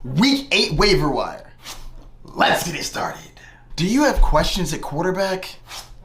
Week 8 waiver wire. Let's get it started. Do you have questions at quarterback?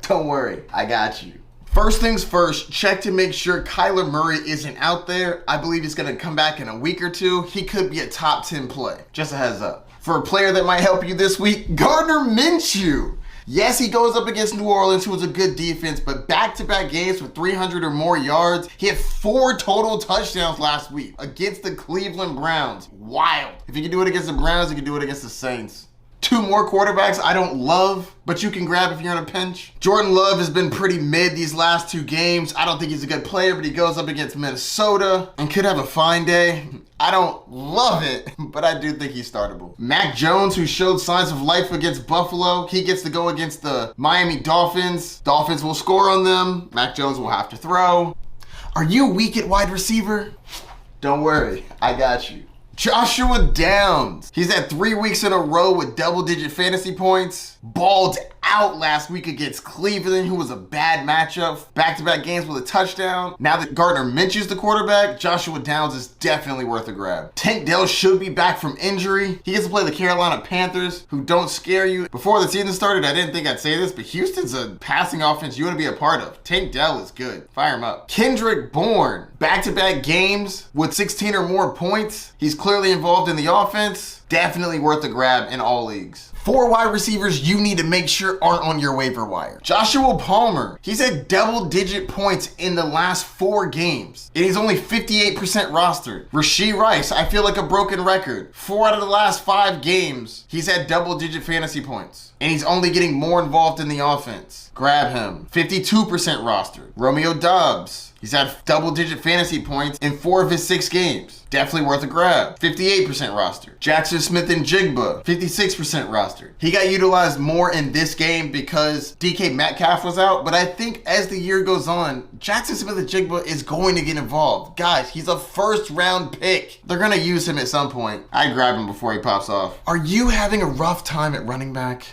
Don't worry, I got you. First things first, check to make sure Kyler Murray isn't out there. I believe he's going to come back in a week or two. He could be a top 10 play. Just a heads up. For a player that might help you this week, Gardner Minshew. Yes, he goes up against New Orleans, who was a good defense, but back-to-back games with 300 or more yards. He had 4 total touchdowns last week against the Cleveland Browns. Wild. If you can do it against the Browns, you can do it against the Saints. 2 more quarterbacks I don't love, but you can grab if you're in a pinch. Jordan Love has been pretty mid these last 2 games. I don't think he's a good player, but he goes up against Minnesota and could have a fine day. I don't love it, but I do think he's startable. Mac Jones, who showed signs of life against Buffalo, he gets to go against the Miami Dolphins. Dolphins will score on them. Mac Jones will have to throw. Are you weak at wide receiver? Don't worry, I got you. Joshua Downs. He's had 3 weeks in a row with double-digit fantasy points. Balled out last week against Cleveland, who was a bad matchup. Back-to-back games with a touchdown. Now that Gardner Minshew's the quarterback, Joshua Downs is definitely worth a grab. Tank Dell should be back from injury. He gets to play the Carolina Panthers, who don't scare you. Before the season started, I didn't think I'd say this, but Houston's a passing offense you want to be a part of. Tank Dell is good. Fire him up. Kendrick Bourne. Back-to-back games with 16 or more points. He's clearly involved in the offense. Definitely worth a grab in all leagues. 4 wide receivers you need to make sure aren't on your waiver wire. Joshua Palmer. He's had double-digit points in the last 4 games, and he's only 58% rostered. Rashee Rice, I feel like a broken record. 4 out of the last 5 games, he's had double-digit fantasy points, and he's only getting more involved in the offense. Grab him. 52% rostered. Romeo Doubs. He's had double-digit fantasy points in 4 of his 6 games. Definitely worth a grab. 58% rostered. Jackson Smith and Jigba, 56% rostered. He got utilized more in this game because DK Metcalf was out, but I think as the year goes on, Jackson Smith and Jigba is going to get involved. Guys, he's a first-round pick. They're going to use him at some point. I'd grab him before he pops off. Are you having a rough time at running back?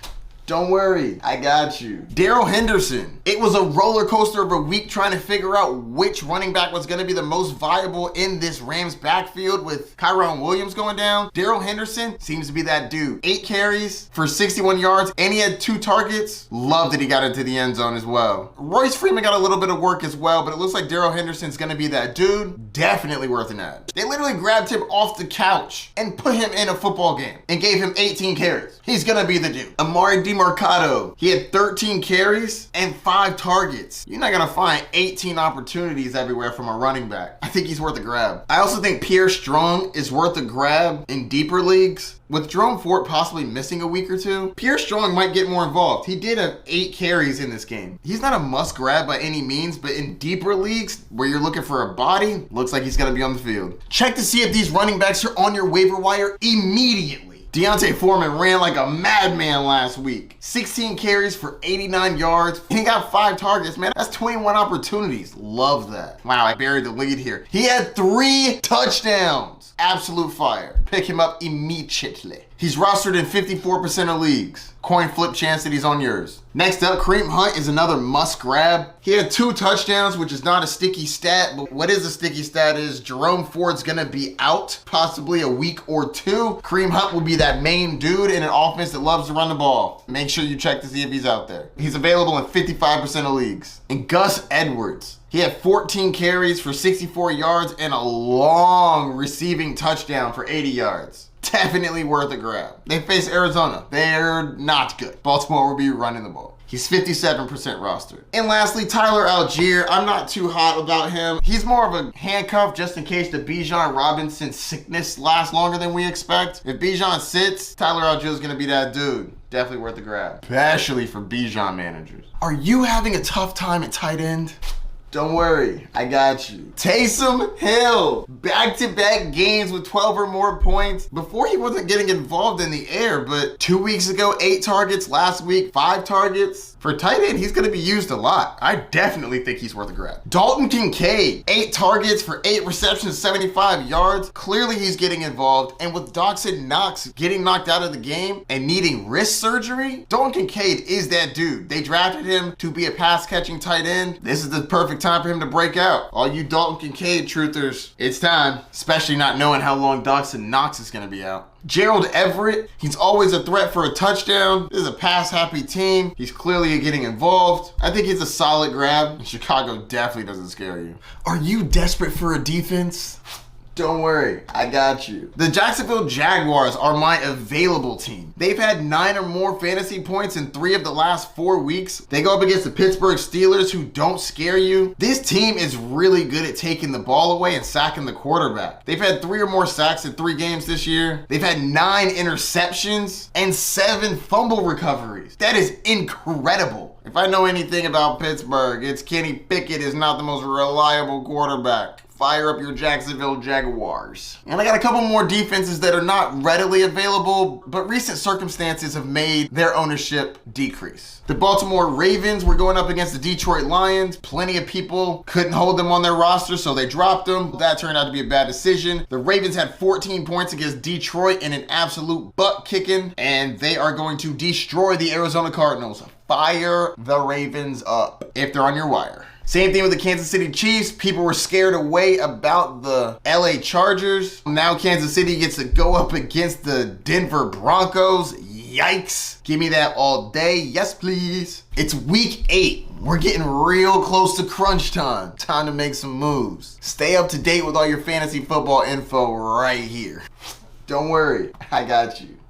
Don't worry, I got you. Darrell Henderson. It was a roller coaster of a week trying to figure out which running back was going to be the most viable in this Rams backfield with Kyron Williams going down. Darrell Henderson seems to be that dude. 8 carries for 61 yards, and he had 2 targets. Love that he got into the end zone as well. Royce Freeman got a little bit of work as well, but it looks like Darrell Henderson's going to be that dude. Definitely worth an ad. They literally grabbed him off the couch and put him in a football game and gave him 18 carries. He's going to be the dude. Amari DeMarcado. He had 13 carries and 5 targets. You're not going to find 18 opportunities everywhere from a running back. I think he's worth a grab. I also think Pierre Strong is worth a grab in deeper leagues. With Jerome Ford possibly missing a week or 2, Pierre Strong might get more involved. He did have 8 carries in this game. He's not a must grab by any means, but in deeper leagues where you're looking for a body, looks like he's going to be on the field. Check to see if these running backs are on your waiver wire immediately. Deontay Foreman ran like a madman last week. 16 carries for 89 yards. He got 5 targets, man. That's 21 opportunities. Love that. Wow, I buried the lead here. He had 3 touchdowns. Absolute fire. Pick him up immediately. He's rostered in 54% of leagues. Coin flip chance that he's on yours. Next up, Kareem Hunt is another must grab. He had 2 touchdowns, which is not a sticky stat, but what is a sticky stat is Jerome Ford's gonna be out possibly a week or 2. Kareem Hunt will be that main dude in an offense that loves to run the ball. Make sure you check to see if he's out there. He's available in 55% of leagues. And Gus Edwards. He had 14 carries for 64 yards and a long receiving touchdown for 80 yards. Definitely worth a grab. They face Arizona. They're not good. Baltimore will be running the ball. He's 57% rostered. And lastly, Tyler Algier. I'm not too hot about him. He's more of a handcuff just in case the Bijan Robinson sickness lasts longer than we expect. If Bijan sits, Tyler Algier is going to be that dude. Definitely worth a grab, especially for Bijan managers. Are you having a tough time at tight end? Don't worry, I got you. Taysom Hill, back-to-back games with 12 or more points. Before he wasn't getting involved in the air, but 2 weeks ago, 8 targets. Last week, 5 targets. For tight end, he's gonna be used a lot. I definitely think he's worth a grab. Dalton Kincaid, 8 targets for 8 receptions, 75 yards. Clearly he's getting involved. And with Dawson Knox getting knocked out of the game and needing wrist surgery, Dalton Kincaid is that dude. They drafted him to be a pass-catching tight end. This is the perfect time for him to break out. All you Dalton Kincaid truthers, it's time. Especially not knowing how long Dawson Knox is gonna be out. Gerald Everett, he's always a threat for a touchdown. This is a pass-happy team. He's clearly getting involved. I think he's a solid grab. Chicago definitely doesn't scare you. Are you desperate for a defense? Don't worry, I got you. The Jacksonville Jaguars are my available team. They've had 9 or more fantasy points in 3 of the last 4 weeks. They go up against the Pittsburgh Steelers, who don't scare you. This team is really good at taking the ball away and sacking the quarterback. They've had 3 or more sacks in 3 games this year. They've had 9 interceptions and 7 fumble recoveries. That is incredible. If I know anything about Pittsburgh, it's Kenny Pickett is not the most reliable quarterback. Fire up your Jacksonville Jaguars. And I got a couple more defenses that are not readily available, but recent circumstances have made their ownership decrease. The Baltimore Ravens were going up against the Detroit Lions. Plenty of people couldn't hold them on their roster, so they dropped them. That turned out to be a bad decision. The Ravens had 14 points against Detroit in an absolute butt kicking, and they are going to destroy the Arizona Cardinals. Fire the Ravens up if they're on your wire. Same thing with the Kansas City Chiefs. People were scared away about the LA Chargers. Now Kansas City gets to go up against the Denver Broncos. Yikes. Give me that all day. Yes, please. It's week 8. We're getting real close to crunch time. Time to make some moves. Stay up to date with all your fantasy football info right here. Don't worry, I got you.